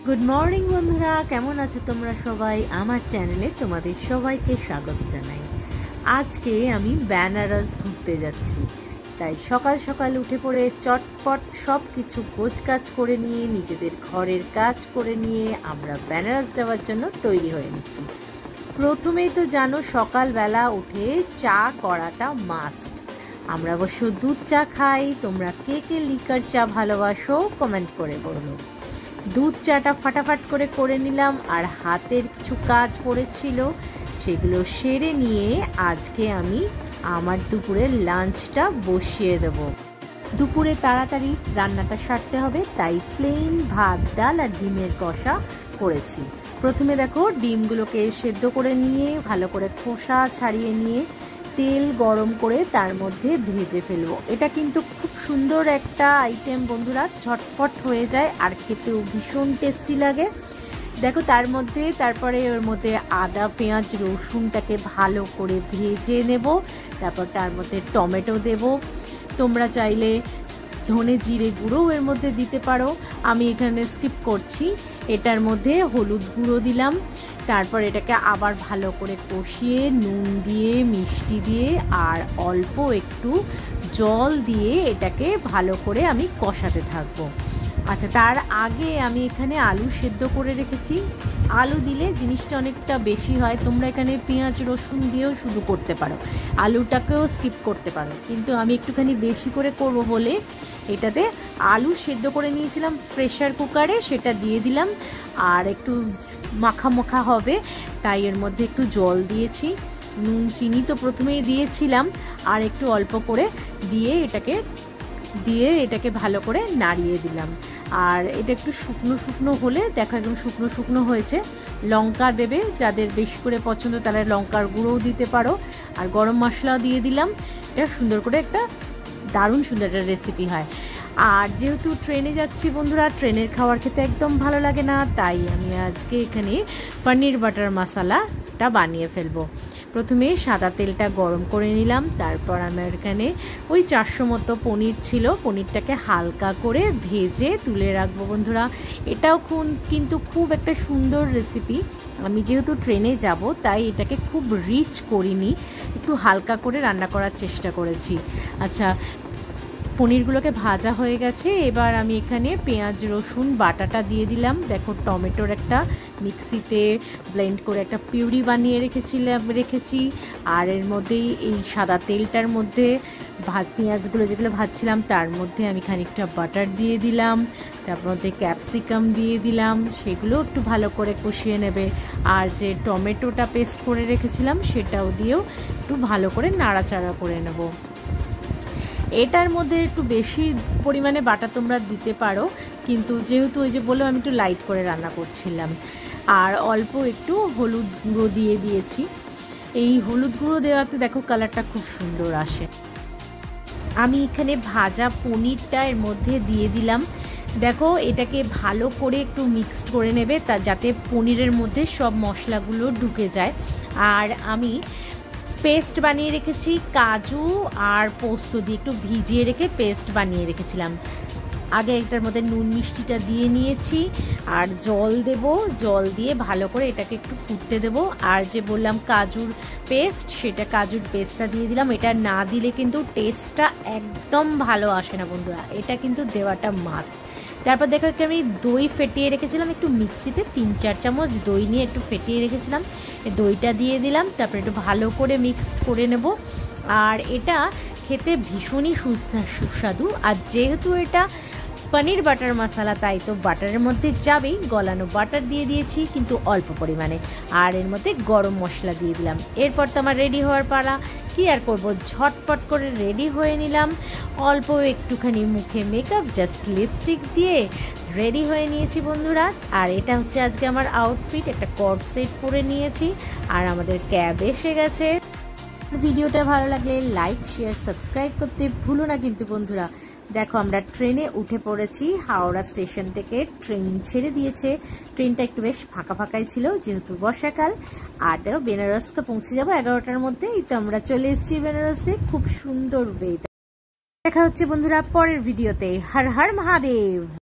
Good morning বন্ধুরা, কেমন আছো তোমরা সবাই? আমার চ্যানেলে তোমাদের সবাইকে স্বাগত জানাই। আজকে আমি বেনারস ঘুরতে যাচ্ছি, তাই সকাল সকাল উঠে পড়ে চটপট সব কিছু গোছগাছ করে নিয়ে নিজেদের ঘরের কাজ করে নিয়ে আমরা বেনারস যাওয়ার জন্য তৈরি হয়ে নিচ্ছি। প্রথমেই তো জানো, সকালবেলা উঠে চা করাটা মাস্ট। আমরা অবশ্য দুধ চা খাই। তোমরা কে কে লিকার চা ভালোবাসো কমেন্ট করে বলো। দুধ চাটা ফাটাফাট করে নিলাম, আর হাতের কিছু কাজ পড়েছিল সেগুলো সেরে নিয়ে আজকে আমি আমার দুপুরের লাঞ্চটা বসিয়ে দেব। দুপুরে তাড়াতাড়ি রান্নাটা সারতে হবে, তাই প্লেন ভাত, ডাল আর ডিমের কষা করেছি। প্রথমে দেখো, ডিমগুলোকে সেদ্ধ করে নিয়ে ভালো করে খোসা ছাড়িয়ে নিয়ে তেল গরম করে তার মধ্যে ভেজে ফেলবো। এটা কিন্তু খুব সুন্দর একটা আইটেম বন্ধুরা, ঝটপট হয়ে যায় আর খেতেও ভীষণ টেস্টি লাগে। দেখো, তারপরে ওর মধ্যে আদা, পেঁয়াজ, রসুনটাকে ভালো করে ভেজে নেব। তারপর তার মধ্যে টমেটো দেব। তোমরা চাইলে ধনে জিরে গুঁড়োও এর মধ্যে দিতে পারো, আমি এখানে স্কিপ করছি। এটার মধ্যে হলুদ গুঁড়ো দিলাম। তারপর এটাকে আবার ভালো করে কষিয়ে নুন দিয়ে, মিষ্টি দিয়ে আর অল্প একটু জল দিয়ে এটাকে ভালো করে আমি কষাতে থাকবো। আচ্ছা, তার আগে আমি এখানে আলু সেদ্ধ করে রেখেছি। আলু দিলে জিনিসটা অনেকটা বেশি হয়। তোমরা এখানে পেঁয়াজ রসুন দিয়েও শুধু করতে পারো, আলুটাকেও স্কিপ করতে পারো, কিন্তু আমি একটুখানি বেশি করে করব বলে এটাতে আলু সেদ্ধ করে নিয়েছিলাম প্রেসার কুকারে, সেটা দিয়ে দিলাম। আর একটু মাখা মাখা হবে, তাই এর মধ্যে একটু জল দিয়েছি। নুন চিনি তো প্রথমেই দিয়েছিলাম, আর একটু অল্প করে দিয়ে এটাকে ভালো করে নাড়িয়ে দিলাম। আর এটা একটু শুকনো শুকনো হলে, দেখো একদম শুকনো শুকনো হয়েছে। লঙ্কা দেবে, যাদের বেশি করে পছন্দ তারা লঙ্কার গুঁড়োও দিতে পারো, আর গরম মশলাও দিয়ে দিলাম। এটা সুন্দর করে একটা দারুণ সুন্দর একটা রেসিপি হয়। আর যেহেতু ট্রেনে যাচ্ছি বন্ধুরা, ট্রেনের খাবার খেতে একদম ভালো লাগে না, তাই আমি আজকে এখানে পনির বাটার মশলাটা বানিয়ে ফেলবো। প্রথমে সাদা তেলটা গরম করে নিলাম। তারপর আমার এখানে ওই 400 মতো পনির ছিল, পনিরটাকে হালকা করে ভেজে তুলে রাখবো বন্ধুরা। এটাও কিন্তু খুব একটা সুন্দর রেসিপি। আমি যেহেতু ট্রেনে যাব, তাই এটাকে খুব রিচ করিনি, একটু হালকা করে রান্না করার চেষ্টা করেছি। আচ্ছা, পনিরগুলোকে ভাজা হয়ে গেছে। এবার আমি এখানে পেঁয়াজ রসুন বাটাটা দিয়ে দিলাম। দেখো, টমেটোর একটা মিক্সিতে ব্লেন্ড করে একটা পিউরি বানিয়ে রেখেছি। আর এর মধ্যেই এই সাদা তেলটার মধ্যে পেঁয়াজগুলো যেগুলো ভাজছিলাম তার মধ্যে আমি খানিকটা বাটার দিয়ে দিলাম। তারপর মধ্যে ক্যাপসিকাম দিয়ে দিলাম, সেগুলো একটু ভালো করে কষিয়ে নেবে। আর যে টমেটোটা পেস্ট করে রেখেছিলাম সেটাও দিয়েও একটু ভালো করে নাড়াচাড়া করে নেব। এটার মধ্যে একটু বেশি পরিমাণে বাটা তোমরা দিতে পারো, কিন্তু যেহেতু ওই যে বললাম আমি একটু লাইট করে রান্না করছিলাম। আর অল্প একটু হলুদ গুঁড়ো দিয়ে দিয়েছি। এই হলুদ গুঁড়ো দেওয়াতে দেখো কালারটা খুব সুন্দর আসে। আমি এখানে ভাজা পনিরটা এর মধ্যে দিয়ে দিলাম। দেখো, এটাকে ভালো করে একটু মিক্সড করে নেবে, যাতে পনিরের মধ্যে সব মশলাগুলো ঢুকে যায়। আর আমি পেস্ট বানিয়ে রেখেছি কাজু আর পোস্ত দিয়ে, একটু ভিজিয়ে রেখে পেস্ট বানিয়ে রেখেছিলাম। আগে এটার মধ্যে নুন মিষ্টিটা দিয়ে নিয়েছি, আর জল দেব। জল দিয়ে ভালো করে এটাকে একটু ফুটতে দেব। আর যে বললাম কাজুর পেস্ট, সেটা কাজুর পেস্টটা দিয়ে দিলাম। এটা না দিলে কিন্তু টেস্টটা একদম ভালো আসে না বন্ধুরা, এটা কিন্তু দেওয়াটা মাস্ট। তারপর দেখো, আমি দই ফেটিয়ে রেখেছিলাম, একটু মিক্সিতে 3-4 চামচ দই নিয়ে একটু ফেটিয়ে রেখেছিলাম, দইটা দিয়ে দিলাম। তারপরে একটু ভালো করে মিক্সড করে নেব। আর এটা খেতে ভীষণই সুস্বাদু। আর যেহেতু এটা পনির বাটার মশলা, তাই তো বাটারের মধ্যে যাবেই। গলানো বাটার দিয়ে দিয়েছি, কিন্তু অল্প পরিমাণে। আর এর মধ্যে গরম মশলা দিয়ে দিলাম। এরপর তো আমার রেডি হওয়ার পালা। কি আর করব, ঝটপট করে রেডি হয়ে নিলাম। অল্প একটুখানি মুখে মেকআপ, জাস্ট লিপস্টিক দিয়ে রেডি হয়ে নিয়েছি বন্ধুরা। আর এটা হচ্ছে আজকে আমার আউটফিট। একটা কর্ড সেট পরে নিয়েছি, আর আমাদের ক্যাব এসে গেছে। ভিডিওটা ভালো লাগলে লাইক, শেয়ার, সাবস্ক্রাইব করতে ভুলো না কিন্তু বন্ধুরা। দেখো, আমরা ট্রেনে উঠে পড়েছি। হাওড়া স্টেশন থেকে ট্রেন ছেড়ে দিয়েছে। ট্রেনটা একটু বেশ ফাঁকা ফাঁকাই ছিল, যেহেতু বর্ষাকাল। আর বেনারস তো পৌঁছে যাবো 11টার মধ্যে। এই তো আমরা চলে এসেছি বেনারসে। খুব সুন্দর ওয়েদার। দেখা হচ্ছে বন্ধুরা পরের ভিডিওতে। হর হর মহাদেব।